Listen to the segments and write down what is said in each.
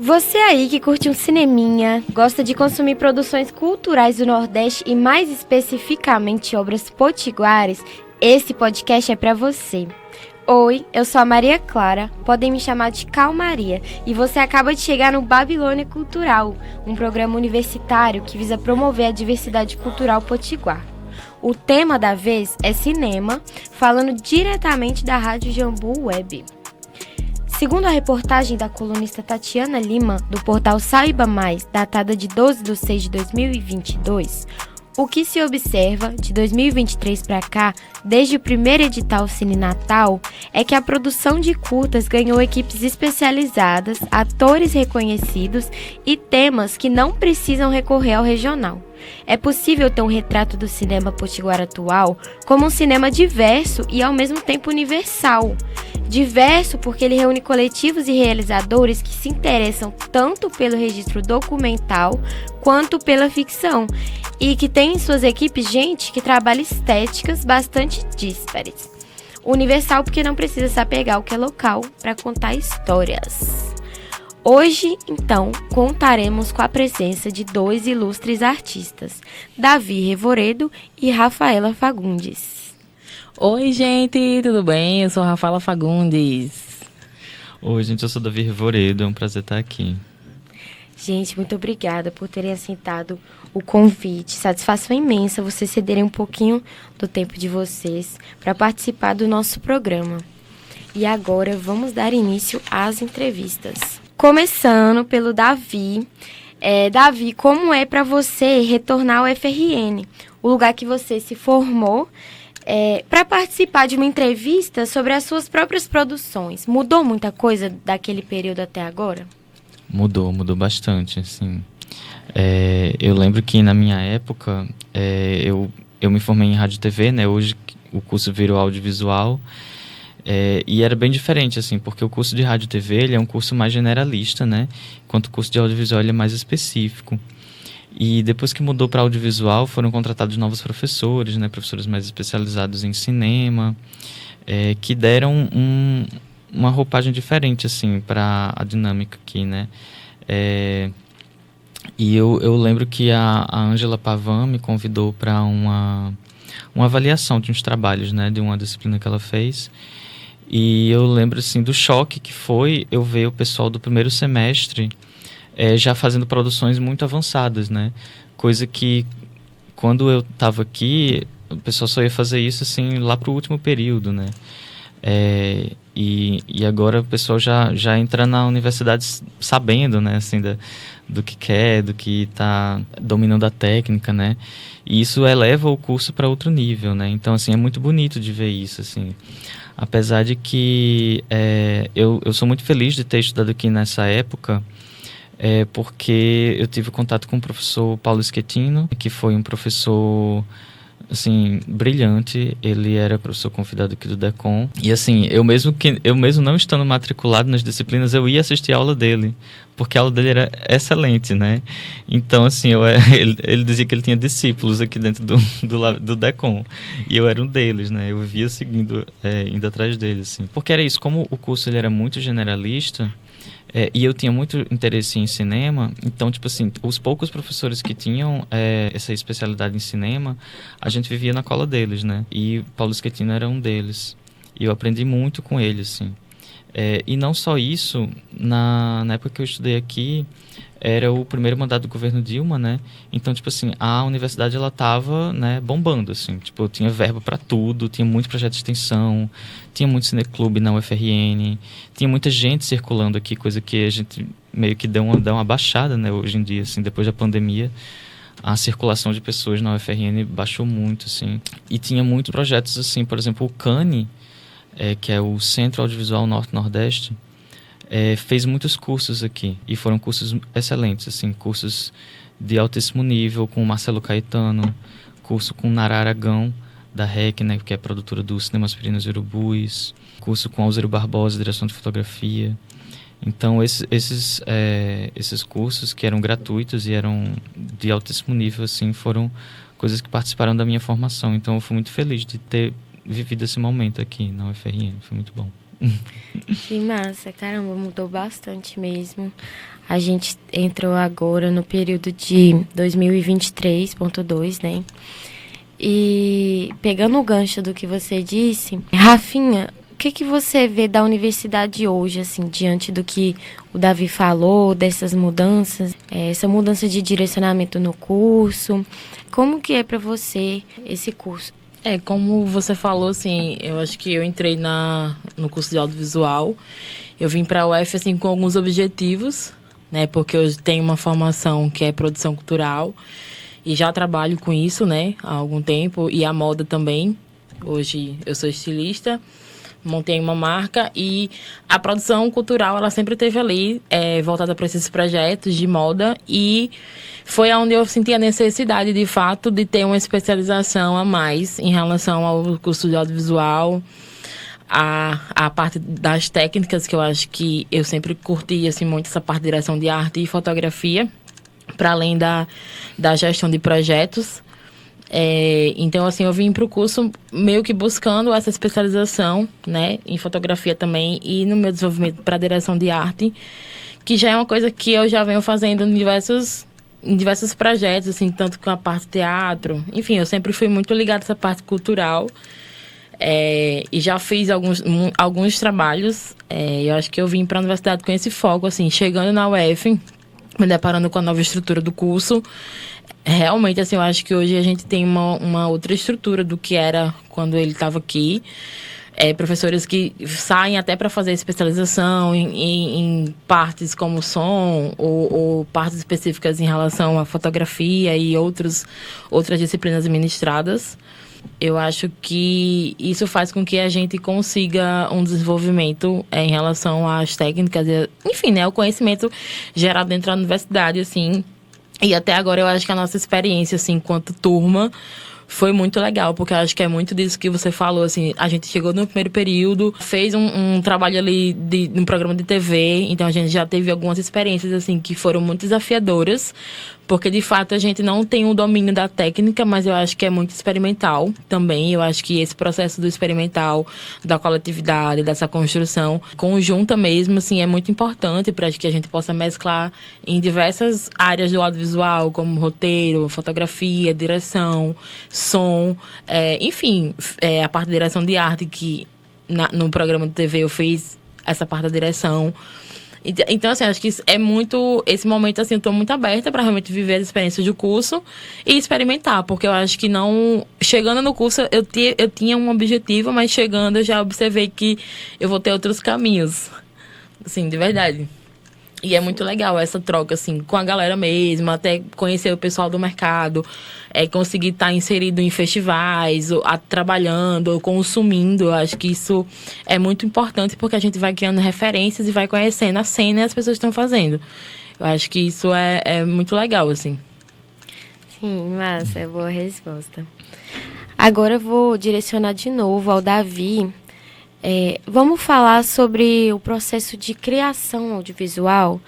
Você aí que curte um cineminha, gosta de consumir produções culturais do Nordeste e mais especificamente obras potiguares, esse podcast é pra você. Oi, eu sou a Maria Clara, podem me chamar de Calmaria, e você acaba de chegar no Babilônia Cultural, um programa universitário que visa promover a diversidade cultural potiguar. O tema da vez é cinema, falando diretamente da Rádio Jambu Web. Segundo a reportagem da colunista Tatiana Lima, do portal Saiba Mais, datada de 12/6/2022, o que se observa, de 2023 para cá, desde o primeiro edital Cine Natal, é que a produção de curtas ganhou equipes especializadas, atores reconhecidos e temas que não precisam recorrer ao regional. É possível ter um retrato do cinema potiguar atual como um cinema diverso e ao mesmo tempo universal. Diverso porque ele reúne coletivos e realizadores que se interessam tanto pelo registro documental quanto pela ficção e que tem em suas equipes gente que trabalha estéticas bastante díspares. Universal porque não precisa se apegar ao que é local para contar histórias. Hoje, então, contaremos com a presença de dois ilustres artistas, Davi Revoredo e Rafaela Fagundes. Oi, gente, tudo bem? Eu sou Rafaela Fagundes. Oi, gente, eu sou Davi Revoredo, é um prazer estar aqui. Gente, muito obrigada por terem aceitado o convite. Satisfação imensa vocês cederem um pouquinho do tempo de vocês para participar do nosso programa. E agora vamos dar início às entrevistas. Começando pelo Davi. Davi, como é para você retornar ao FRN, o lugar que você se formou, para participar de uma entrevista sobre as suas próprias produções? Mudou muita coisa daquele período até agora? Mudou bastante, assim. Eu lembro que na minha época, eu me formei em rádio e TV, né? Hoje o curso virou audiovisual, e era bem diferente, assim, porque o curso de rádio e TV ele é um curso mais generalista, né? Enquanto o curso de audiovisual ele é mais específico. E depois que mudou para audiovisual, foram contratados novos professores, né? Professores mais especializados em cinema, que deram uma roupagem diferente, assim, para a dinâmica aqui, né? E eu lembro que a Ângela Pavan me convidou para uma avaliação de uns trabalhos, né? De uma disciplina que ela fez. E eu lembro, assim, do choque que foi eu ver o pessoal do primeiro semestre já fazendo produções muito avançadas, né? Coisa que, quando eu estava aqui, o pessoal só ia fazer isso, assim, lá para o último período, né? E agora o pessoal já entra na universidade sabendo, né? Assim, do que quer, do que está dominando a técnica, né? E isso eleva o curso para outro nível, né? Então, assim, é muito bonito de ver isso, assim. Apesar de que eu sou muito feliz de ter estudado aqui nessa época, porque eu tive contato com o professor Paulo Schettino, que foi um professor, assim, brilhante. Ele era professor convidado aqui do DECOM. E, assim, eu mesmo não estando matriculado nas disciplinas, eu ia assistir a aula dele, porque a aula dele era excelente, né? Então, assim, ele dizia que ele tinha discípulos aqui dentro do DECOM, e eu era um deles, né? Eu vivia seguindo, indo atrás dele, assim. Porque era isso, como o curso ele era muito generalista, e eu tinha muito interesse em cinema, então, tipo assim, os poucos professores que tinham essa especialidade em cinema, a gente vivia na cola deles, né? E Paulo Schettino era um deles. E eu aprendi muito com ele, assim. E não só isso, na época que eu estudei aqui, era o primeiro mandato do governo Dilma, né? Então, tipo assim, a universidade, ela tava, né, bombando, assim. Tipo, eu tinha verba para tudo, tinha muito projeto de extensão, tinha muito cineclube na UFRN, tinha muita gente circulando aqui, coisa que a gente meio que deu uma baixada, né, hoje em dia, assim, depois da pandemia. A circulação de pessoas na UFRN baixou muito, assim. E tinha muitos projetos, assim, por exemplo, o CANI, que é o Centro Audiovisual Norte-Nordeste, fez muitos cursos aqui, e foram cursos excelentes, assim, cursos de altíssimo nível, com o Marcelo Caetano, curso com Nara Aragão, da REC, né, que é produtora do Cinema Aspirinos e Urubus, curso com Alziro Barbosa, direção de fotografia. Então, esses cursos, que eram gratuitos e eram de altíssimo nível, assim, foram coisas que participaram da minha formação. Então, eu fui muito feliz de ter vivido esse momento aqui na UFRN, foi muito bom. Que massa, caramba, mudou bastante mesmo. A gente entrou agora no período de 2023.2, né? E pegando o gancho do que você disse, Rafinha, o que você vê da universidade hoje, assim, diante do que o Davi falou, dessas mudanças, essa mudança de direcionamento no curso? Como que é para você esse curso? Como você falou, assim, eu acho que eu entrei no curso de audiovisual. Eu vim para a UF, assim, com alguns objetivos, né? Porque eu tenho uma formação que é produção cultural e já trabalho com isso, né? Há algum tempo. E a moda também. Hoje eu sou estilista, montei uma marca e a produção cultural, ela sempre esteve ali, voltada para esses projetos de moda, e foi onde eu senti a necessidade, de fato, de ter uma especialização a mais em relação ao curso de audiovisual, a parte das técnicas, que eu acho que eu sempre curti, assim, muito essa parte de direção de arte e fotografia, para além da gestão de projetos. Então, assim, eu vim para o curso meio que buscando essa especialização, né, em fotografia também, e no meu desenvolvimento para direção de arte, que já é uma coisa que eu já venho fazendo em diversos projetos, assim, tanto com a parte de teatro. Enfim, eu sempre fui muito ligada a essa parte cultural, e já fiz alguns trabalhos. Eu acho que eu vim para a universidade com esse foco, assim, chegando na UF, me deparando com a nova estrutura do curso. Realmente, assim, eu acho que hoje a gente tem uma outra estrutura do que era quando ele estava aqui. Professores que saem até para fazer especialização em partes como som ou partes específicas em relação à fotografia e outras disciplinas ministradas. Eu acho que isso faz com que a gente consiga um desenvolvimento em relação às técnicas, enfim, né, o conhecimento gerado dentro da universidade, assim. E até agora eu acho que a nossa experiência, assim, enquanto turma, foi muito legal, porque eu acho que é muito disso que você falou, assim, a gente chegou no primeiro período, fez um trabalho ali num programa de TV, então a gente já teve algumas experiências, assim, que foram muito desafiadoras, porque de fato a gente não tem um domínio da técnica, mas eu acho que é muito experimental também. Eu acho que esse processo do experimental, da coletividade, dessa construção conjunta mesmo, assim, é muito importante para que a gente possa mesclar em diversas áreas do audiovisual, como roteiro, fotografia, direção, som, enfim, a parte de direção de arte, que no programa de TV eu fiz essa parte da direção. Então, assim, acho que é muito... Esse momento, assim, eu tô muito aberta para realmente viver as experiências do curso e experimentar, porque eu acho que não... Chegando no curso, eu tinha um objetivo, mas chegando eu já observei que eu vou ter outros caminhos. Assim, de verdade. E é muito legal essa troca, assim, com a galera mesmo, até conhecer o pessoal do mercado, conseguir estar inserido em festivais, trabalhando, ou consumindo. Eu acho que isso é muito importante, porque a gente vai criando referências e vai conhecendo a cena e as pessoas estão fazendo. Eu acho que isso é muito legal, assim. Sim, massa, é boa resposta. Agora eu vou direcionar de novo ao Davi. Vamos falar sobre o processo de criação audiovisual.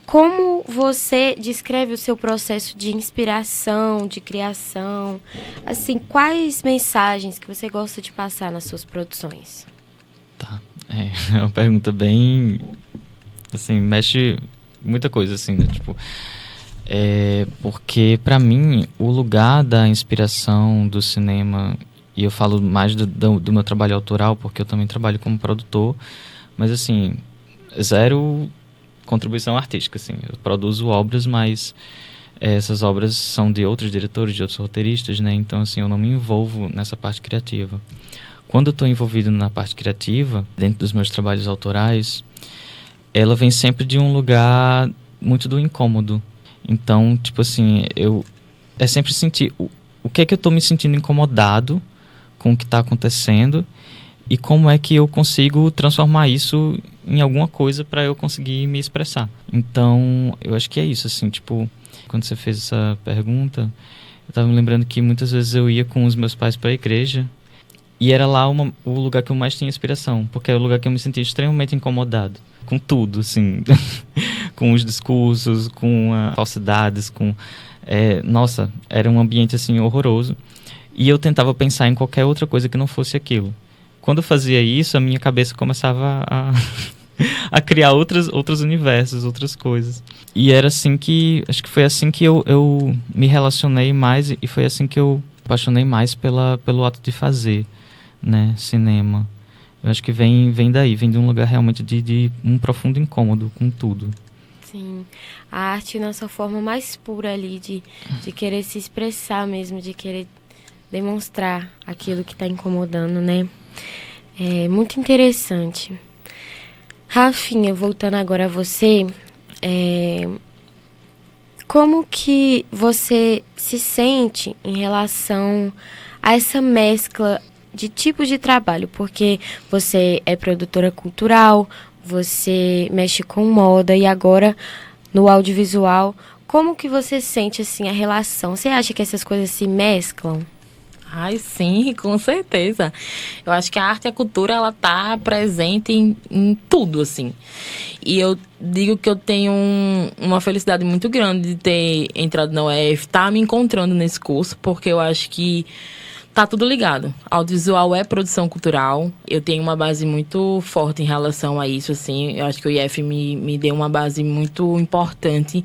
Como você descreve o seu processo de inspiração, de criação? Assim, quais mensagens que você gosta de passar nas suas produções? Tá, é uma pergunta bem, assim, mexe muita coisa, assim, né? Tipo, porque pra mim o lugar da inspiração do cinema, e eu falo mais do meu trabalho autoral, porque eu também trabalho como produtor, mas assim, zero contribuição artística, assim. Eu produzo obras, mas essas obras são de outros diretores, de outros roteiristas, né? Então, assim, eu não me envolvo nessa parte criativa. Quando eu estou envolvido na parte criativa, dentro dos meus trabalhos autorais, ela vem sempre de um lugar muito do incômodo. Então, tipo assim, é sempre sentir o que é que eu estou me sentindo incomodado com o que está acontecendo e como é que eu consigo transformar isso em alguma coisa para eu conseguir me expressar. Então, eu acho que é isso, assim, tipo, quando você fez essa pergunta, eu estava me lembrando que muitas vezes eu ia com os meus pais para a igreja e era lá o lugar que eu mais tinha inspiração, porque é o lugar que eu me sentia extremamente incomodado com tudo, assim, com os discursos, com as falsidades, nossa, era um ambiente, assim, horroroso. E eu tentava pensar em qualquer outra coisa que não fosse aquilo. quando eu fazia isso, a minha cabeça começava a criar outros universos, outras coisas. E era assim acho que foi assim que eu me relacionei mais, e foi assim que eu apaixonei mais pelo ato de fazer, né, cinema. Eu acho que vem daí, vem de um lugar realmente de um profundo incômodo com tudo. Sim, a arte na sua forma mais pura ali, de querer se expressar mesmo, de querer demonstrar aquilo que está incomodando, né? É muito interessante. Rafinha, voltando agora a você, como que você se sente em relação a essa mescla de tipos de trabalho? Porque você é produtora cultural, você mexe com moda e agora no audiovisual. Como que você sente assim a relação? Você acha que essas coisas se mesclam? Ai, sim, com certeza. Eu acho que a arte e a cultura, ela tá presente em tudo, assim. E eu digo que eu tenho uma felicidade muito grande de ter entrado na UF, tá me encontrando nesse curso, porque eu acho que tá tudo ligado. Audiovisual é produção cultural. Eu tenho uma base muito forte em relação a isso, assim. Eu acho que o IF me deu uma base muito importante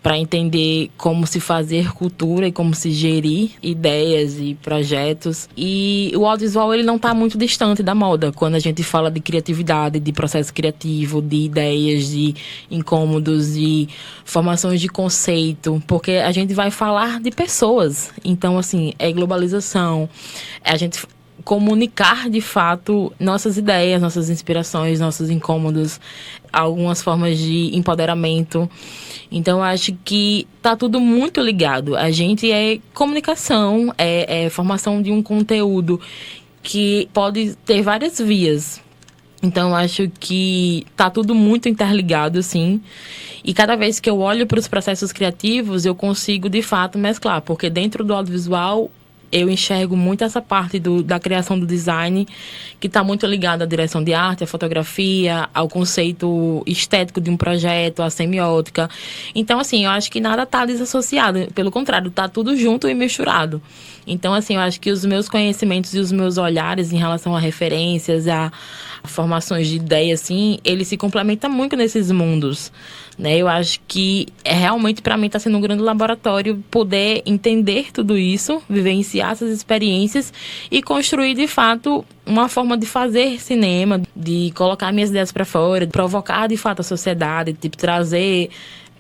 para entender como se fazer cultura e como se gerir ideias e projetos. E o audiovisual, ele não tá muito distante da moda. Quando a gente fala de criatividade, de processo criativo, de ideias, de incômodos, de formações de conceito. Porque a gente vai falar de pessoas. Então, assim, é globalização. É a gente comunicar, de fato, nossas ideias, nossas inspirações, nossos incômodos, algumas formas de empoderamento. Então, eu acho que tá tudo muito ligado. A gente é comunicação, é formação de um conteúdo que pode ter várias vias. Então, eu acho que tá tudo muito interligado, sim. E cada vez que eu olho para os processos criativos, eu consigo, de fato, mesclar. Porque dentro do audiovisual, eu enxergo muito essa parte da criação do design, que está muito ligada à direção de arte, à fotografia, ao conceito estético de um projeto, à semiótica. Então, assim, eu acho que nada está desassociado. Pelo contrário, está tudo junto e misturado. Então, assim, eu acho que os meus conhecimentos e os meus olhares em relação a referências, a formações de ideias, assim, eles se complementam muito nesses mundos, né? Eu acho que realmente, para mim, está sendo um grande laboratório poder entender tudo isso, vivenciar essas experiências e construir, de fato, uma forma de fazer cinema, de colocar minhas ideias para fora, de provocar, de fato, a sociedade, de trazer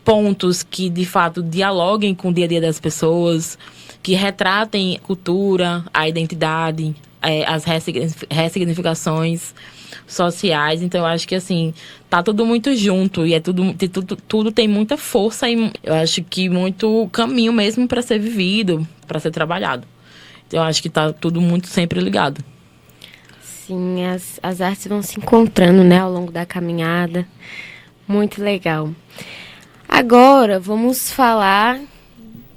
pontos que, de fato, dialoguem com o dia a dia das pessoas, que retratem a cultura, a identidade, as ressignificações sociais. Então, eu acho que, assim, tá tudo muito junto e tudo tem muita força e eu acho que muito caminho mesmo para ser vivido, para ser trabalhado. Então, eu acho que tá tudo muito sempre ligado. Sim, as artes vão se encontrando, né, ao longo da caminhada. Muito legal. Agora, vamos falar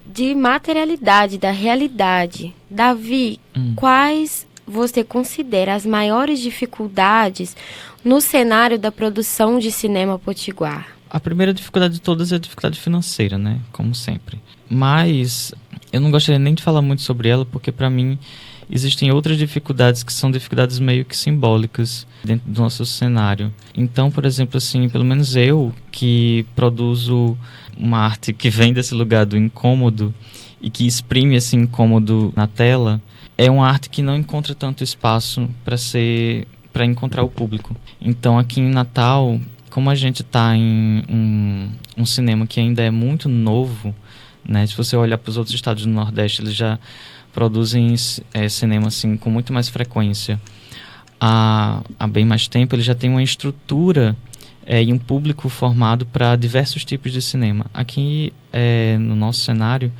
de materialidade, da realidade. Davi, quais você considera as maiores dificuldades no cenário da produção de cinema potiguar? A primeira dificuldade de todas é a dificuldade financeira, né? Como sempre. Mas eu não gostaria nem de falar muito sobre ela, porque para mim existem outras dificuldades que são dificuldades meio que simbólicas dentro do nosso cenário. Então, por exemplo, assim, pelo menos eu que produzo uma arte que vem desse lugar do incômodo e que exprime esse incômodo na tela, é uma arte que não encontra tanto espaço para encontrar o público. Então, aqui em Natal, como a gente está em um cinema que ainda é muito novo, né? Se você olhar para os outros estados do Nordeste, eles já produzem cinema assim, com muito mais frequência. Há bem mais tempo, ele já tem uma estrutura e um público formado para diversos tipos de cinema. Aqui, no nosso cenário,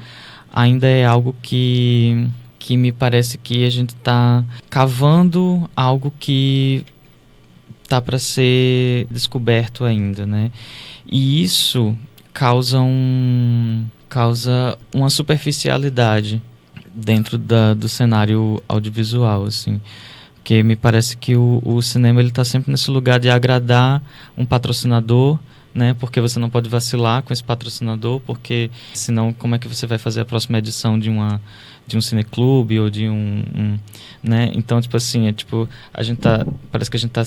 ainda é algo que me parece que a gente está cavando algo que está para ser descoberto ainda, né? E isso causa uma superficialidade dentro do cenário audiovisual, assim. Porque me parece que o cinema está sempre nesse lugar de agradar um patrocinador, né? Porque você não pode vacilar com esse patrocinador, porque senão como é que você vai fazer a próxima edição de um cineclube ou de né? Então, tipo assim, parece que a gente tá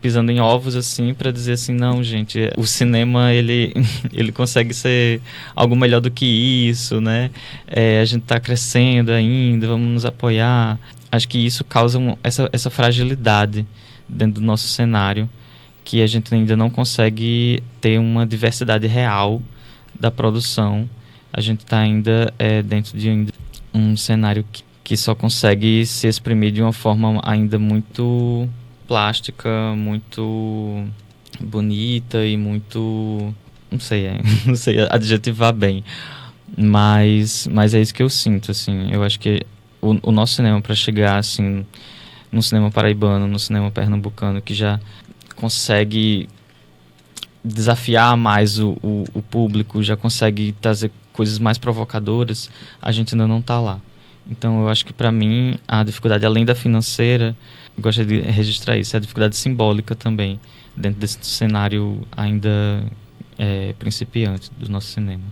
pisando em ovos, assim, para dizer assim, não, gente, o cinema, ele consegue ser algo melhor do que isso, né? A gente tá crescendo ainda, vamos nos apoiar. Acho que isso causa essa fragilidade dentro do nosso cenário, que a gente ainda não consegue ter uma diversidade real da produção. A gente está ainda dentro de um cenário que só consegue se exprimir de uma forma ainda muito plástica, muito bonita e muito... não sei adjetivar bem. Mas é isso que eu sinto, assim. Eu acho que o nosso cinema, para chegar, assim, no cinema paraibano, no cinema pernambucano, que já consegue desafiar mais o público, já consegue trazer coisas mais provocadoras, a gente ainda não está lá. Então, eu acho que, para mim, a dificuldade, além da financeira, eu gostaria de registrar isso, é a dificuldade simbólica também, dentro desse cenário ainda principiante do nosso cinema.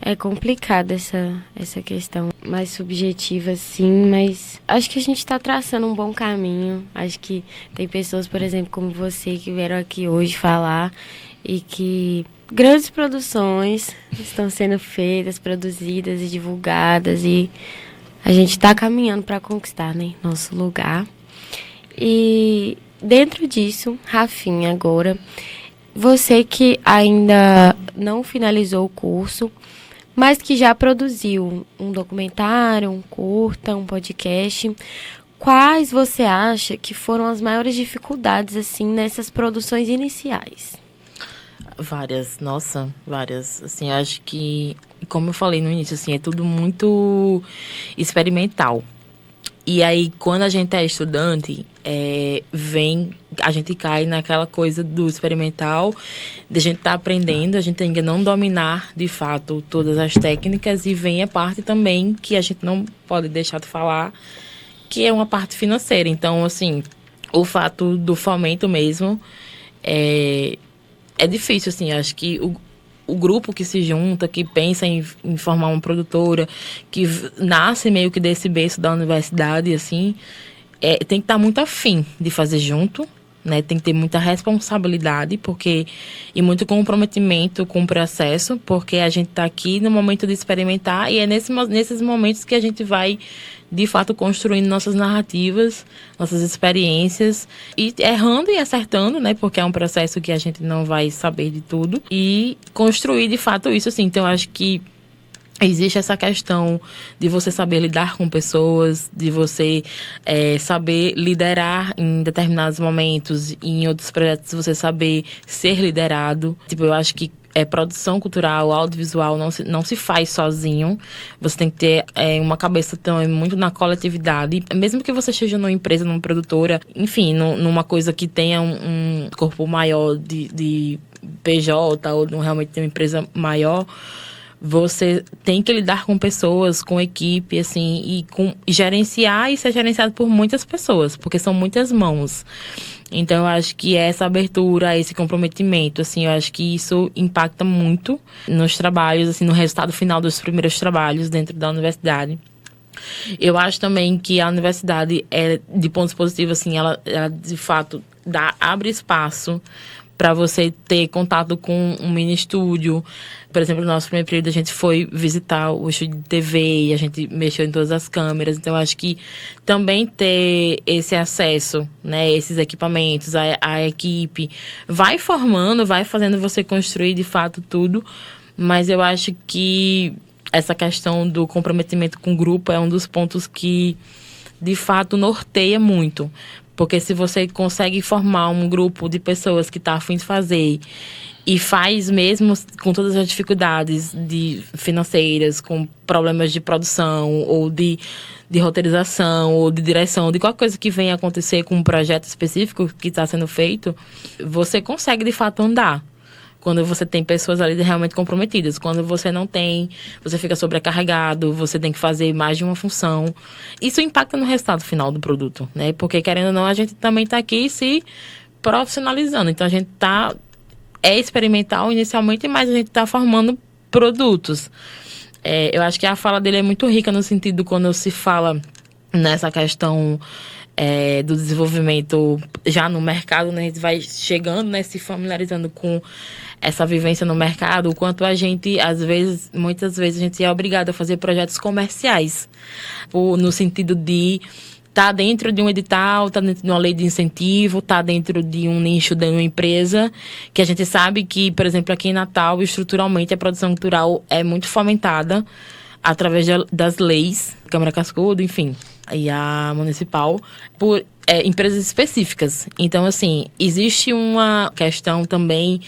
É complicada essa questão mais subjetiva, sim, mas acho que a gente está traçando um bom caminho. Acho que tem pessoas, por exemplo, como você, que vieram aqui hoje falar e que grandes produções estão sendo feitas, produzidas e divulgadas, e a gente está caminhando para conquistar, né, nosso lugar. E dentro disso, Rafinha, agora, você que ainda não finalizou o curso, mas que já produziu um documentário, um curta, um podcast, quais você acha que foram as maiores dificuldades, assim, nessas produções iniciais? Várias, nossa, várias. Assim, acho que, como eu falei no início, assim, é tudo muito experimental. E aí, quando a gente é estudante, a gente cai naquela coisa do experimental, de a gente estar aprendendo, a gente ainda não dominar, de fato, todas as técnicas, e vem a parte também que a gente não pode deixar de falar, que é uma parte financeira. Então, assim, o fato do fomento mesmo é difícil, assim, acho que o grupo que se junta, que pensa em formar uma produtora, que nasce meio que desse berço da universidade, assim, tem que estar muito afim de fazer junto, né? Tem que ter muita responsabilidade, e muito comprometimento com o processo, porque a gente está aqui no momento de experimentar, e é nesses momentos que a gente vai, de fato, construindo nossas narrativas, nossas experiências, e errando e acertando, né? Porque é um processo que a gente não vai saber de tudo, e construir, de fato, isso, assim. Então, eu acho que existe essa questão de você saber lidar com pessoas, de você saber liderar em determinados momentos, e em outros projetos você saber ser liderado. Tipo, eu acho que produção cultural, audiovisual não se faz sozinho. Você tem que ter uma cabeça também muito na coletividade. Mesmo que você esteja numa empresa, numa produtora, enfim, numa coisa que tenha um corpo maior de PJ, ou realmente ter uma empresa maior, você tem que lidar com pessoas, com equipe, assim, e gerenciar e ser gerenciado por muitas pessoas, porque são muitas mãos. Então, eu acho que essa abertura, esse comprometimento, assim, eu acho que isso impacta muito nos trabalhos, assim, no resultado final dos primeiros trabalhos dentro da universidade. Eu acho também que a universidade, de pontos positivos, assim, ela de fato abre espaço para você ter contato com um mini estúdio. Por exemplo, no nosso primeiro período a gente foi visitar o estúdio de TV e a gente mexeu em todas as câmeras. Então, eu acho que também ter esse acesso, né, esses equipamentos, a equipe, vai formando, vai fazendo você construir de fato tudo. Mas eu acho que essa questão do comprometimento com o grupo é um dos pontos que, de fato, norteia muito. Porque se você consegue formar um grupo de pessoas que está a fim de fazer e faz mesmo com todas as dificuldades financeiras, com problemas de produção ou de roteirização ou de direção, de qualquer coisa que venha acontecer com um projeto específico que está sendo feito, você consegue de fato andar. Quando você tem pessoas ali realmente comprometidas. Quando você não tem, você fica sobrecarregado, você tem que fazer mais de uma função. Isso impacta no resultado final do produto, né? Porque, querendo ou não, a gente também está aqui se profissionalizando. Então, a gente está é experimental inicialmente, mas a gente está formando produtos. Eu acho que a fala dele é muito rica no sentido quando se fala nessa questão do desenvolvimento já no mercado, né? A gente vai chegando, né, se familiarizando com essa vivência no mercado, o quanto a gente, muitas vezes, a gente é obrigado a fazer projetos comerciais, no sentido de estar dentro de um edital, estar dentro de uma lei de incentivo, estar dentro de um nicho de uma empresa, que a gente sabe que, por exemplo, aqui em Natal, estruturalmente, a produção cultural é muito fomentada através das leis, Câmara Cascudo, enfim, e a municipal, por empresas específicas. Então, assim, existe uma questão também,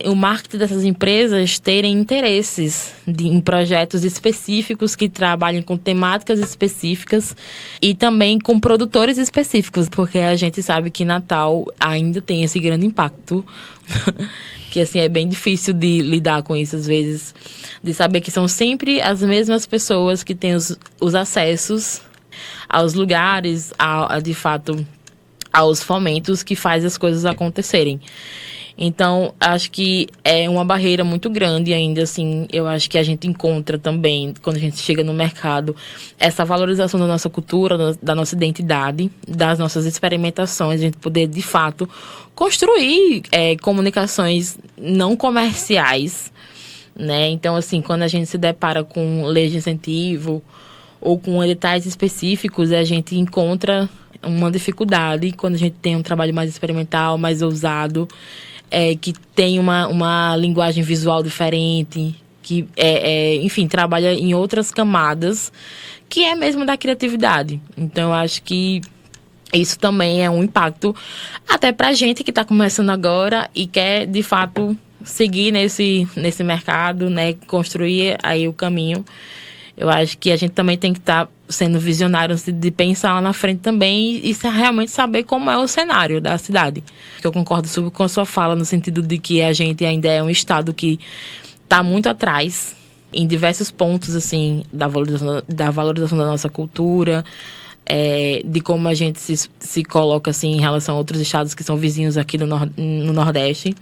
o marketing dessas empresas terem interesses em projetos específicos que trabalhem com temáticas específicas e também com produtores específicos, porque a gente sabe que Natal ainda tem esse grande impacto que, assim, é bem difícil de lidar com isso às vezes, de saber que são sempre as mesmas pessoas que têm os acessos aos lugares, de fato, aos fomentos que faz as coisas acontecerem. Então, acho que é uma barreira muito grande ainda, assim, eu acho que a gente encontra também, quando a gente chega no mercado, essa valorização da nossa cultura, da nossa identidade, das nossas experimentações, a gente poder, de fato, construir comunicações não comerciais, né? Então, assim, quando a gente se depara com leis de incentivo ou com editais específicos, a gente encontra uma dificuldade quando a gente tem um trabalho mais experimental, mais ousado, que tem uma linguagem visual diferente, que, enfim, trabalha em outras camadas, que é mesmo da criatividade. Então, eu acho que isso também é um impacto, até pra gente que está começando agora e quer, de fato, seguir nesse mercado, né, construir aí o caminho. Eu acho que a gente também tem que estar sendo visionário de pensar lá na frente também e realmente saber como é o cenário da cidade. Eu concordo super com a sua fala no sentido de que a gente ainda é um estado que está muito atrás em diversos pontos, assim, da valorização da nossa cultura, de como a gente se coloca, assim, em relação a outros estados que são vizinhos aqui no Nordeste.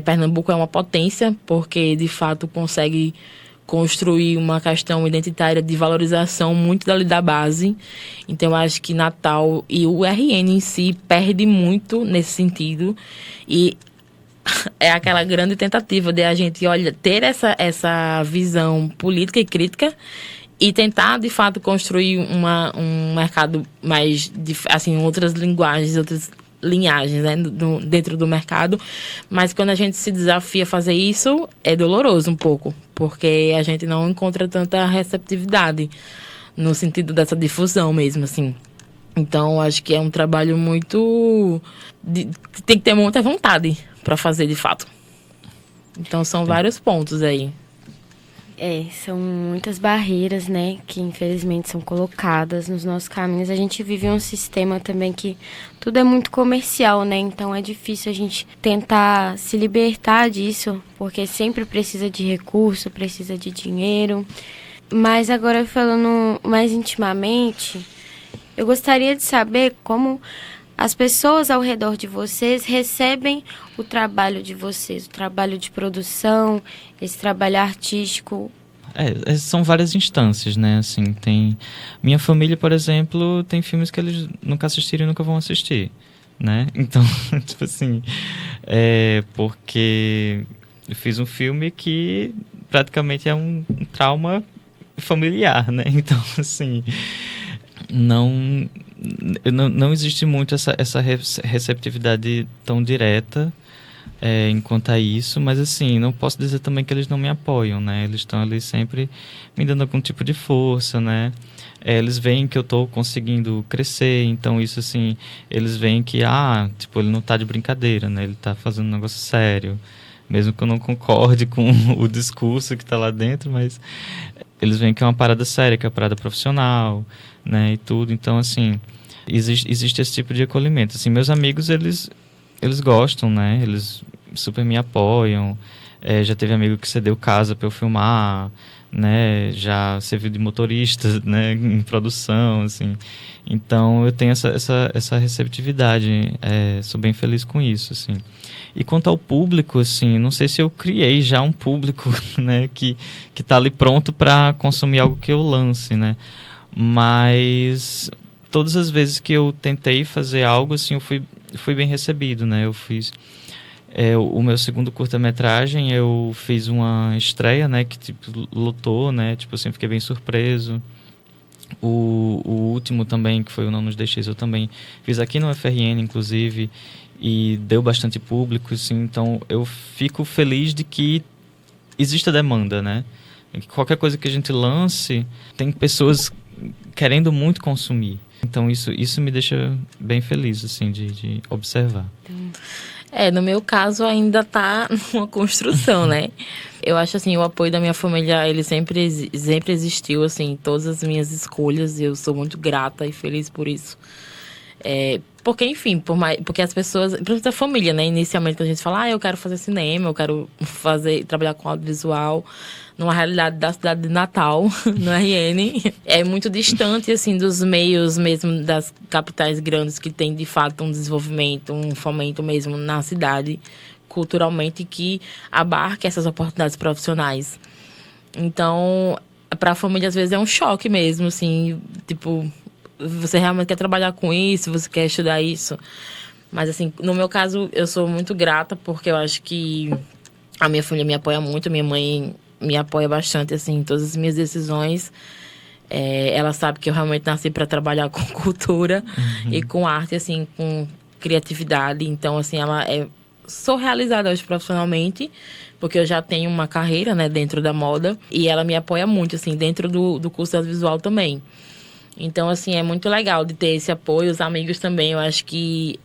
Pernambuco é uma potência porque, de fato, consegue construir uma questão identitária de valorização muito dali da base. Então, eu acho que Natal e o RN em si perde muito nesse sentido. E é aquela grande tentativa de a gente, ter essa visão política e crítica e tentar, de fato, construir um mercado mais, assim, outras linguagens, outras linhagens, né, dentro do mercado, mas quando a gente se desafia a fazer isso, é doloroso um pouco, porque a gente não encontra tanta receptividade no sentido dessa difusão mesmo, assim. Então, acho que é um trabalho muito... tem que ter muita vontade para fazer, de fato. Então, são vários pontos aí. São muitas barreiras, né, que infelizmente são colocadas nos nossos caminhos. A gente vive um sistema também que tudo é muito comercial, né, então é difícil a gente tentar se libertar disso, porque sempre precisa de recurso, precisa de dinheiro. Mas agora, falando mais intimamente, eu gostaria de saber como as pessoas ao redor de vocês recebem o trabalho de vocês, o trabalho de produção, esse trabalho artístico. São várias instâncias, né? Assim, tem... Minha família, por exemplo, tem filmes que eles nunca assistiram e nunca vão assistir, né? Então, tipo assim, porque eu fiz um filme que praticamente é um trauma familiar, né? Então, assim, não existe muito essa receptividade tão direta enquanto a isso, mas assim, não posso dizer também que eles não me apoiam, né? Eles estão ali sempre me dando algum tipo de força, né? Eles veem que eu estou conseguindo crescer, então isso assim, eles veem que, tipo, ele não está de brincadeira, né? Ele está fazendo um negócio sério, mesmo que eu não concorde com o discurso que está lá dentro, mas eles veem que é uma parada séria, que é uma parada profissional, né? E tudo, então assim, existe esse tipo de acolhimento. Assim, meus amigos, eles gostam, né? Eles super me apoiam. Já teve amigo que cedeu casa para eu filmar, né? Já serviu de motorista, né? Em produção, assim. Então, eu tenho essa receptividade. Sou bem feliz com isso, assim. E quanto ao público, assim, não sei se eu criei já um público, né? Que tá ali pronto para consumir algo que eu lance, né? Mas todas as vezes que eu tentei fazer algo, assim, eu fui bem recebido, né? Eu fiz... o meu segundo curta-metragem, eu fiz uma estreia, né, que tipo, lotou, né, tipo assim, fiquei bem surpreso. O último também, que foi o Não Nos Deixeis, eu também fiz aqui no FRN, inclusive, e deu bastante público, assim, então eu fico feliz de que existe a demanda, né? Qualquer coisa que a gente lance, tem pessoas querendo muito consumir. Então isso me deixa bem feliz, assim, de observar. No meu caso ainda tá numa construção, né? Eu acho assim, o apoio da minha família, ele sempre existiu, assim, em todas as minhas escolhas, e eu sou muito grata e feliz por isso. Porque, enfim, porque as pessoas, principalmente a família, né? Inicialmente, quando a gente fala, eu quero fazer cinema, eu quero trabalhar com audiovisual, numa realidade da cidade de Natal, no RN, é muito distante, assim, dos meios mesmo das capitais grandes que tem, de fato, um desenvolvimento, um fomento mesmo na cidade, culturalmente, que abarque essas oportunidades profissionais. Então, para a família, às vezes, é um choque mesmo, assim, tipo, você realmente quer trabalhar com isso, você quer estudar isso. Mas, assim, no meu caso, eu sou muito grata, porque eu acho que a minha família me apoia muito, minha mãe me apoia bastante, assim, em todas as minhas decisões. Ela sabe que eu realmente nasci para trabalhar com cultura e com arte, assim, com criatividade. Então, assim, sou realizada hoje profissionalmente, porque eu já tenho uma carreira, né, dentro da moda. E ela me apoia muito, assim, dentro do curso de audiovisual também. Então, assim, é muito legal de ter esse apoio. Os amigos também, eu acho que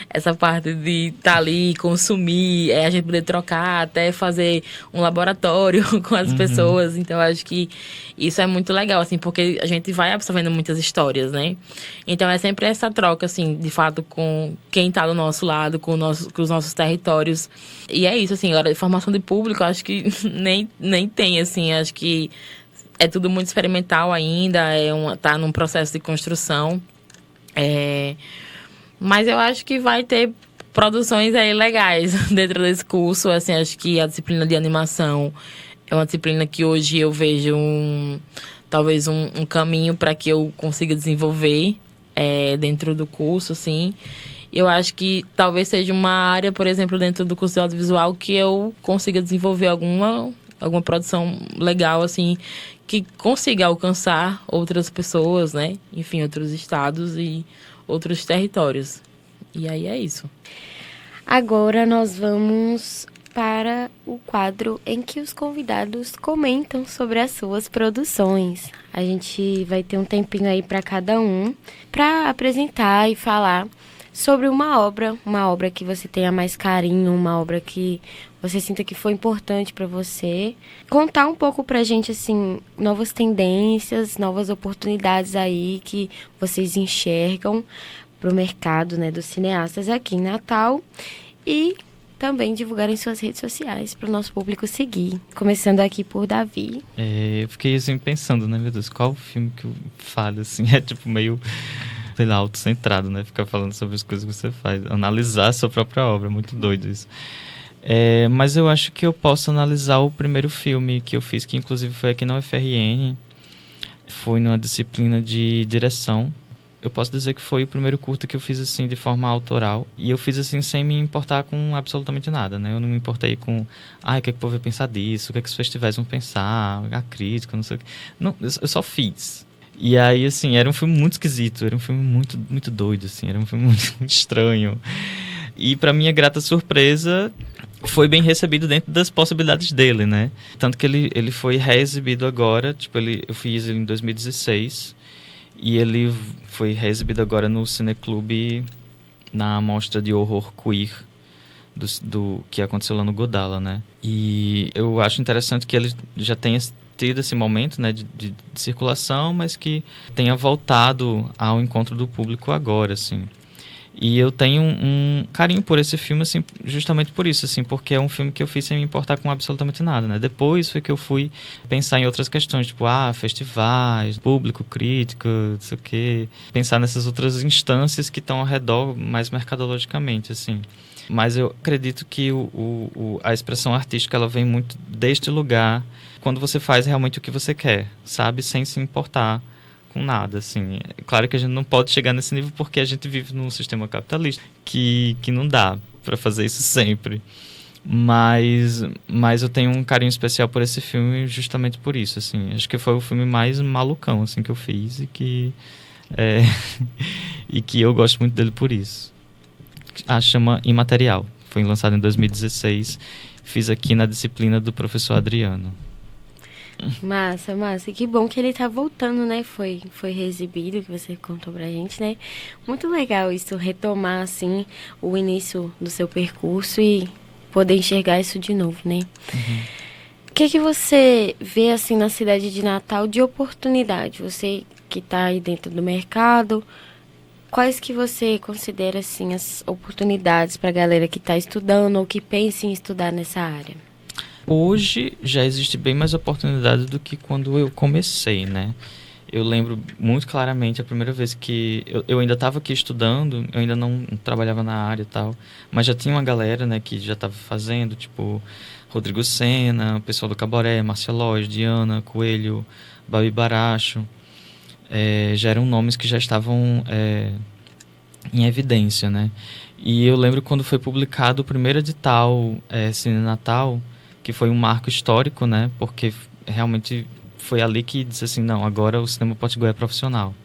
essa parte de estar ali, consumir, a gente poder trocar, até fazer um laboratório com as pessoas. Então, eu acho que isso é muito legal, assim, porque a gente vai absorvendo muitas histórias, né? Então, é sempre essa troca, assim, de fato, com quem está do nosso lado, com os nossos territórios. E é isso, assim, agora, formação de público, eu acho que nem tem, assim, acho que é tudo muito experimental ainda, tá num processo de construção. Mas eu acho que vai ter produções aí legais dentro desse curso. Assim, acho que a disciplina de animação é uma disciplina que hoje eu vejo talvez um caminho para que eu consiga desenvolver dentro do curso, assim. Eu acho que talvez seja uma área, por exemplo, dentro do curso de audiovisual que eu consiga desenvolver alguma produção legal, assim, que consiga alcançar outras pessoas, né? Enfim, outros estados e outros territórios. E aí é isso. Agora nós vamos para o quadro em que os convidados comentam sobre as suas produções. A gente vai ter um tempinho aí para cada um, para apresentar e falar sobre uma obra que você tenha mais carinho, uma obra que você sinta que foi importante para você. Contar um pouco pra gente, assim, novas tendências, novas oportunidades aí que vocês enxergam pro mercado, né, dos cineastas aqui em Natal. E também divulgarem suas redes sociais para o nosso público seguir. Começando aqui por Davi. Eu fiquei, assim, pensando, né, meu Deus, qual filme que eu falo, assim, é tipo meio, sei lá, autocentrado, né, ficar falando sobre as coisas que você faz, analisar a sua própria obra, muito doido isso. Mas eu acho que eu posso analisar o primeiro filme que eu fiz, que inclusive foi aqui na UFRN, foi numa disciplina de direção. Eu posso dizer que foi o primeiro curta que eu fiz, assim, de forma autoral. E eu fiz, assim, sem me importar com absolutamente nada, né? Eu não me importei com, o que é que o povo vai pensar disso, o que é que os festivais vão pensar, a crítica, não sei o que. Não, eu só fiz. E aí, assim, era um filme muito esquisito, era um filme muito, muito doido, assim, era um filme muito, muito estranho. E, pra minha grata surpresa, foi bem recebido dentro das possibilidades dele, né? Tanto que ele foi reexibido agora, tipo, eu fiz ele em 2016... E ele foi reexibido agora no Cineclube, na mostra de horror queer do que aconteceu lá no Godala, né? E eu acho interessante que ele já tenha tido esse momento, né, de circulação, mas que tenha voltado ao encontro do público agora, assim. E eu tenho um carinho por esse filme, assim, justamente por isso, assim, porque é um filme que eu fiz sem me importar com absolutamente nada, né? Depois foi que eu fui pensar em outras questões, tipo, festivais, público, crítica, não sei o quê. Pensar nessas outras instâncias que estão ao redor, mais mercadologicamente, assim. Mas eu acredito que a expressão artística, ela vem muito deste lugar, quando você faz realmente o que você quer, sabe? Sem se importar com nada, assim. É claro que a gente não pode chegar nesse nível porque a gente vive num sistema capitalista que não dá para fazer isso sempre. Mas eu tenho um carinho especial por esse filme justamente por isso, assim. Acho que foi o filme mais malucão, assim, que eu fiz e que e que eu gosto muito dele por isso. Chama Imaterial. Foi lançado em 2016. Fiz aqui na disciplina do professor Adriano. Massa. Que bom que ele tá voltando, né? Foi reexibido, que você contou pra gente, né? Muito legal isso, retomar, assim, o início do seu percurso e poder enxergar isso de novo, né? Uhum. O que você vê, assim, na cidade de Natal de oportunidade? Você que tá aí dentro do mercado, quais que você considera, assim, as oportunidades pra galera que tá estudando ou que pensa em estudar nessa área? Hoje já existe bem mais oportunidade do que quando eu comecei, né? Eu lembro muito claramente a primeira vez que eu ainda estava aqui estudando, eu ainda não trabalhava na área e tal, mas já tinha uma galera, né, que já estava fazendo, tipo Rodrigo Sena, o pessoal do Caboré, Márcia Lóis, Diana Coelho, Babi Baracho, já eram nomes que já estavam em evidência, né? E eu lembro quando foi publicado o primeiro edital Cine Natal, que foi um marco histórico, né? Porque realmente foi ali que disse assim, não, agora o cinema potiguar é profissional.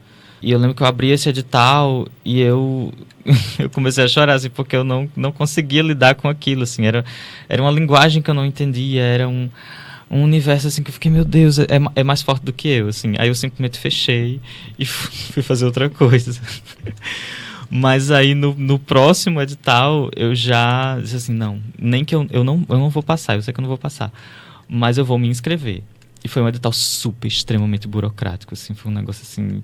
E eu lembro que eu abri esse edital e eu comecei a chorar, assim, porque eu não conseguia lidar com aquilo, assim. Era uma linguagem que eu não entendia, era um universo, assim, que eu fiquei, meu Deus, é mais forte do que eu, assim. Aí eu simplesmente fechei e fui fazer outra coisa. Mas aí no próximo edital eu já disse assim, não, nem que eu não vou passar, eu sei que eu não vou passar, mas eu vou me inscrever. E foi um edital super, extremamente burocrático, assim, foi um negócio assim,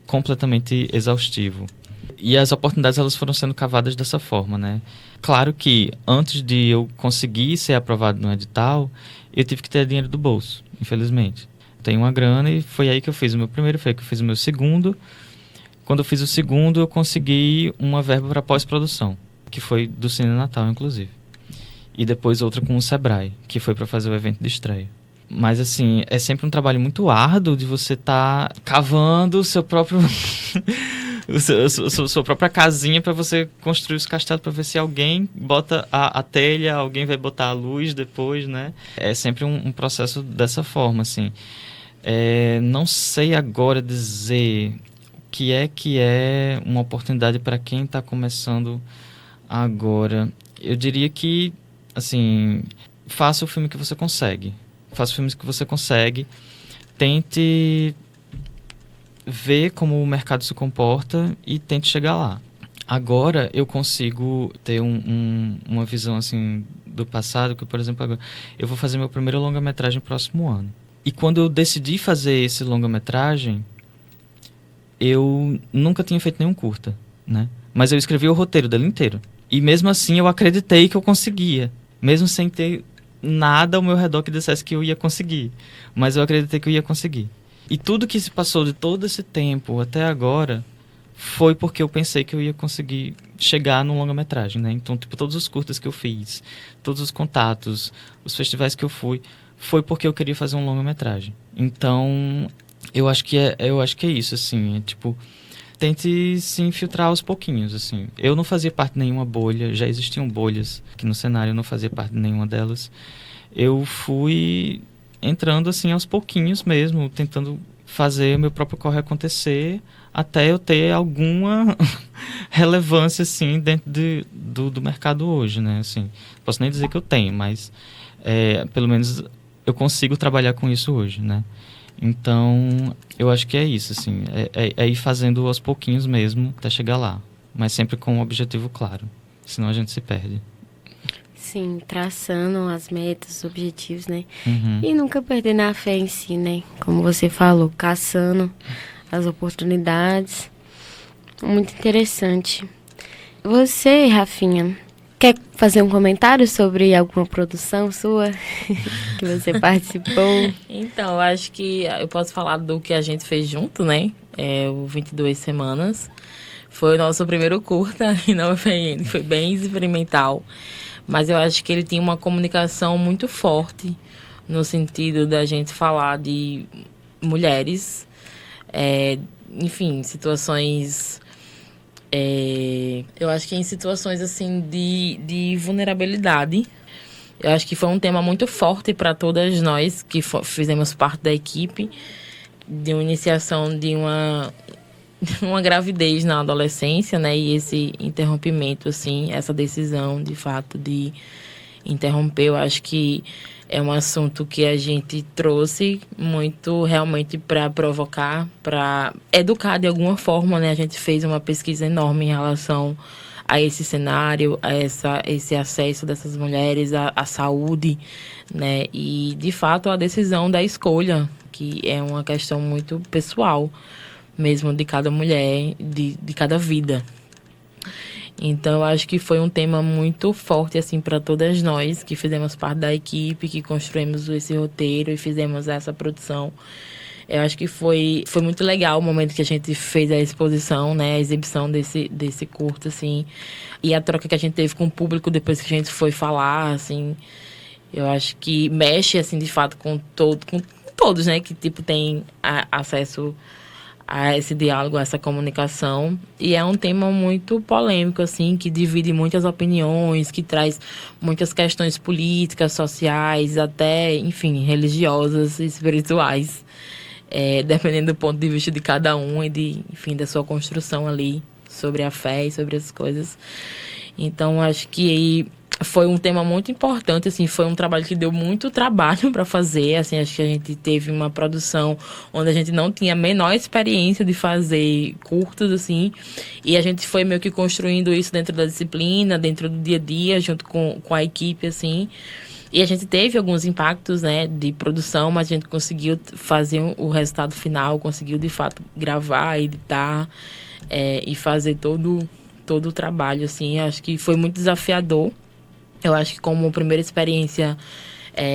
completamente exaustivo. E as oportunidades elas foram sendo cavadas dessa forma, né? Claro que antes de eu conseguir ser aprovado no edital, eu tive que ter dinheiro do bolso, infelizmente. Tenho uma grana e foi aí que eu fiz o meu primeiro, foi aí que eu fiz o meu segundo. Quando eu fiz o segundo, eu consegui uma verba para pós-produção, que foi do Cine Natal, inclusive. E depois outra com o Sebrae, que foi para fazer o evento de estreia. Mas, assim, é sempre um trabalho muito árduo de você estar cavando o seu próprio... sua própria casinha para você construir os castelos, para ver se alguém bota a telha, alguém vai botar a luz depois, né? É sempre um processo dessa forma, assim. Não sei agora dizer... que é uma oportunidade para quem está começando agora. Eu diria que, assim, faça o filme que você consegue. Faça filmes que você consegue. Tente ver como o mercado se comporta e tente chegar lá. Agora eu consigo ter uma visão, assim, do passado, que, por exemplo, agora eu vou fazer meu primeiro longa-metragem no próximo ano. E quando eu decidi fazer esse longa-metragem, eu nunca tinha feito nenhum curta, né? Mas eu escrevi o roteiro dele inteiro. E mesmo assim eu acreditei que eu conseguia. Mesmo sem ter nada ao meu redor que dissesse que eu ia conseguir. Mas eu acreditei que eu ia conseguir. E tudo que se passou de todo esse tempo até agora foi porque eu pensei que eu ia conseguir chegar num longa-metragem, né? Então, tipo, todos os curtas que eu fiz, todos os contatos, os festivais que eu fui, foi porque eu queria fazer um longa-metragem. Então... Eu acho que é isso, assim, tipo, tente se infiltrar aos pouquinhos, assim. Eu não fazia parte de nenhuma bolha, já existiam bolhas aqui no cenário, eu não fazia parte de nenhuma delas. Eu fui entrando, assim, aos pouquinhos mesmo, tentando fazer o meu próprio corre acontecer, até eu ter alguma relevância, assim, dentro do mercado hoje, né, assim. Posso nem dizer que eu tenho, mas pelo menos eu consigo trabalhar com isso hoje, né. Então, eu acho que é isso, assim, é ir fazendo aos pouquinhos mesmo até chegar lá, mas sempre com um objetivo claro, senão a gente se perde. Sim, traçando as metas, os objetivos, né? Uhum. E nunca perdendo a fé em si, né? Como você falou, caçando as oportunidades. Muito interessante. Você, Rafinha, quer fazer um comentário sobre alguma produção sua que você participou? Então, eu acho que eu posso falar do que a gente fez junto, né? O 22 Semanas. Foi o nosso primeiro curta e na UFRN. Foi bem experimental. Mas eu acho que ele tinha uma comunicação muito forte no sentido da gente falar de mulheres, enfim, situações... eu acho que em situações assim de vulnerabilidade. Eu acho que foi um tema muito forte para todas nós que fizemos parte da equipe, de uma iniciação de uma gravidez na adolescência, né? E esse interrompimento, assim, essa decisão, de fato, de interromper. Eu acho que é um assunto que a gente trouxe muito realmente para provocar, para educar de alguma forma, né? A gente fez uma pesquisa enorme em relação a esse cenário, a esse acesso dessas mulheres à saúde, né? E, de fato, a decisão da escolha, que é uma questão muito pessoal mesmo de cada mulher, de cada vida. Então, eu acho que foi um tema muito forte, assim, para todas nós que fizemos parte da equipe, que construímos esse roteiro e fizemos essa produção. Eu acho que foi muito legal o momento que a gente fez a exposição, né, a exibição desse curto, assim, e a troca que a gente teve com o público depois que a gente foi falar, assim. Eu acho que mexe, assim, de fato, com todos, né, que, tipo, tem acesso a esse diálogo, a essa comunicação. E é um tema muito polêmico, assim, que divide muitas opiniões, que traz muitas questões políticas, sociais, até, enfim, religiosas e espirituais. Dependendo do ponto de vista de cada um e enfim, da sua construção ali sobre a fé e sobre as coisas. Então, acho que foi um tema muito importante, assim, foi um trabalho que deu muito trabalho para fazer, assim, acho que a gente teve uma produção onde a gente não tinha a menor experiência de fazer curtos, assim, e a gente foi meio que construindo isso dentro da disciplina, dentro do dia a dia, junto com a equipe, assim, e a gente teve alguns impactos, né, de produção, mas a gente conseguiu fazer o resultado final, conseguiu, de fato, gravar, editar, e fazer todo o trabalho, assim, acho que foi muito desafiador. Eu acho que como primeira experiência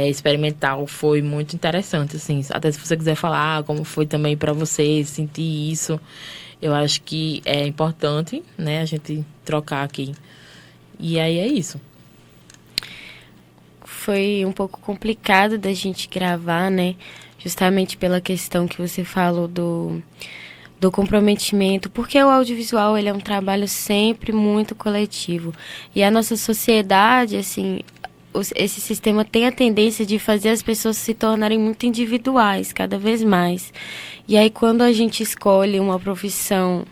experimental foi muito interessante, assim. Até se você quiser falar como foi também para você sentir isso, eu acho que é importante, né, a gente trocar aqui. E aí é isso. Foi um pouco complicado da gente gravar, né, justamente pela questão que você falou do comprometimento, porque o audiovisual ele é um trabalho sempre muito coletivo. E a nossa sociedade, assim, esse sistema tem a tendência de fazer as pessoas se tornarem muito individuais, cada vez mais. E aí, quando a gente escolhe uma profissão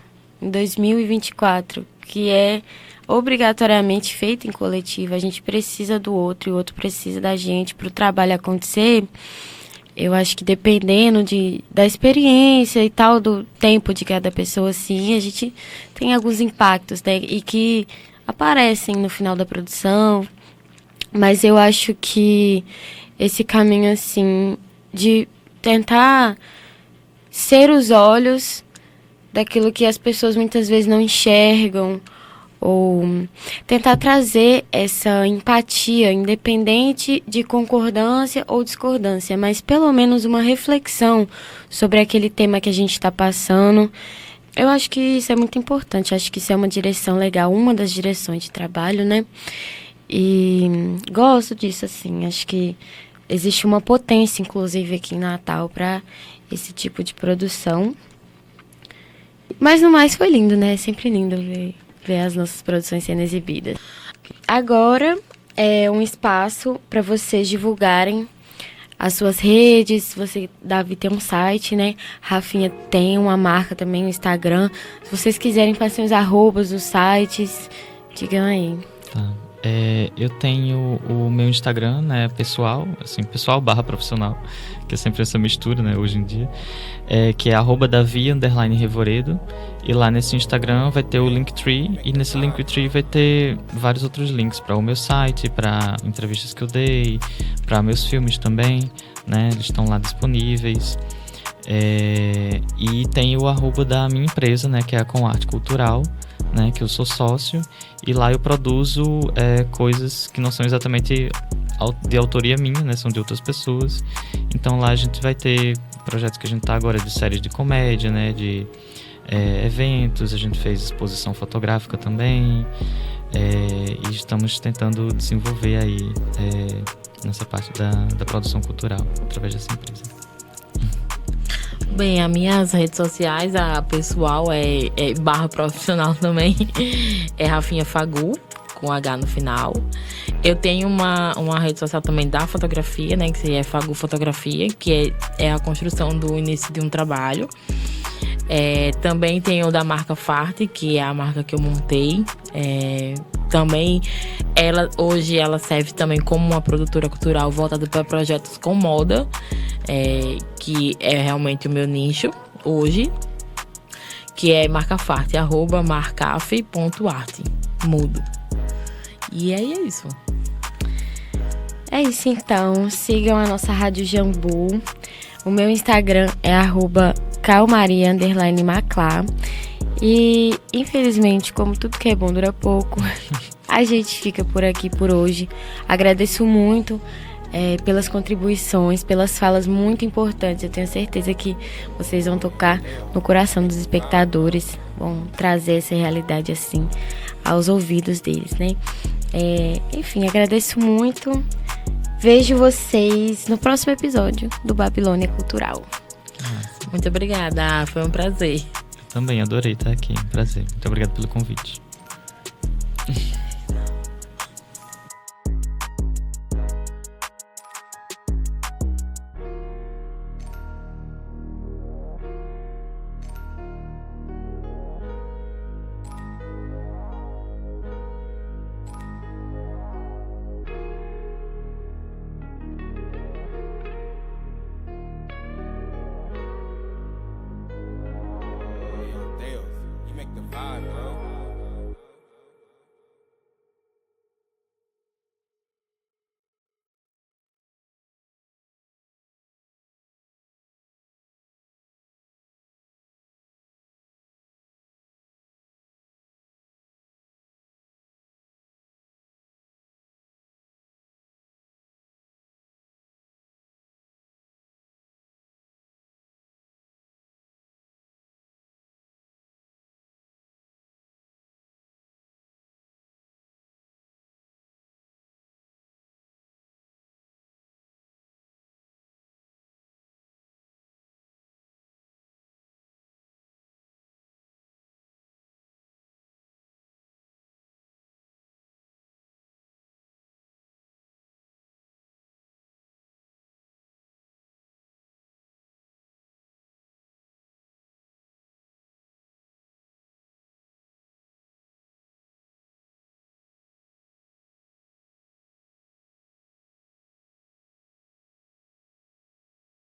em 2024, que é obrigatoriamente feita em coletivo, a gente precisa do outro e o outro precisa da gente para o trabalho acontecer. Eu acho que dependendo da experiência e tal, do tempo de cada pessoa, sim, a gente tem alguns impactos, né? E que aparecem no final da produção. Mas eu acho que esse caminho, assim, de tentar ser os olhos daquilo que as pessoas muitas vezes não enxergam, ou tentar trazer essa empatia, independente de concordância ou discordância, mas pelo menos uma reflexão sobre aquele tema que a gente está passando. Eu acho que isso é muito importante, acho que isso é uma direção legal, uma das direções de trabalho, né? E gosto disso, assim, acho que existe uma potência, inclusive, aqui em Natal para esse tipo de produção. Mas no mais foi lindo, né? É sempre lindo ver as nossas produções sendo exibidas. Agora é um espaço para vocês divulgarem as suas redes. Você, Davi, tem um site, né? Rafinha tem uma marca também, um Instagram. Se vocês quiserem, passem os arrobas dos sites, digam aí. Tá. Eu tenho o meu Instagram, né, pessoal, assim, pessoal/profissional, que é sempre essa mistura, né, hoje em dia, que é @Davi_Revoredo, e lá nesse Instagram vai ter o Linktree, e nesse Linktree vai ter vários outros links para o meu site, para entrevistas que eu dei, para meus filmes também, né, eles estão lá disponíveis. E tem o @ da minha empresa, né, que é a Com Arte Cultural, né, que eu sou sócio, e lá eu produzo coisas que não são exatamente de autoria minha, né, são de outras pessoas. Então lá a gente vai ter projetos que a gente tá agora de séries de comédia, né, de eventos, a gente fez exposição fotográfica também, e estamos tentando desenvolver aí nessa parte da produção cultural através dessa empresa. Bem, as minhas redes sociais, a pessoal barra profissional também, é Rafinha Fagu, com H no final. Eu tenho uma rede social também da fotografia, né, que é Fagu Fotografia, que é a construção do início de um trabalho. Também tenho o da marca Farte, que é a marca que eu montei. Também hoje ela serve também como uma produtora cultural voltada para projetos com moda, que é realmente o meu nicho hoje, que é marca Farte, @marcaf.arte, mudo. E aí é isso. É isso então, sigam a nossa Rádio Jambu. O meu Instagram é @calmaria_maclá. E infelizmente, como tudo que é bom dura pouco, a gente fica por aqui por hoje. Agradeço muito pelas contribuições, pelas falas muito importantes. Eu tenho certeza que vocês vão tocar no coração dos espectadores, vão trazer essa realidade assim aos ouvidos deles, né? Enfim, agradeço muito. Vejo vocês no próximo episódio do Babilônia Cultural. Muito obrigada, foi um prazer. Também adorei estar aqui, prazer. Muito obrigado pelo convite.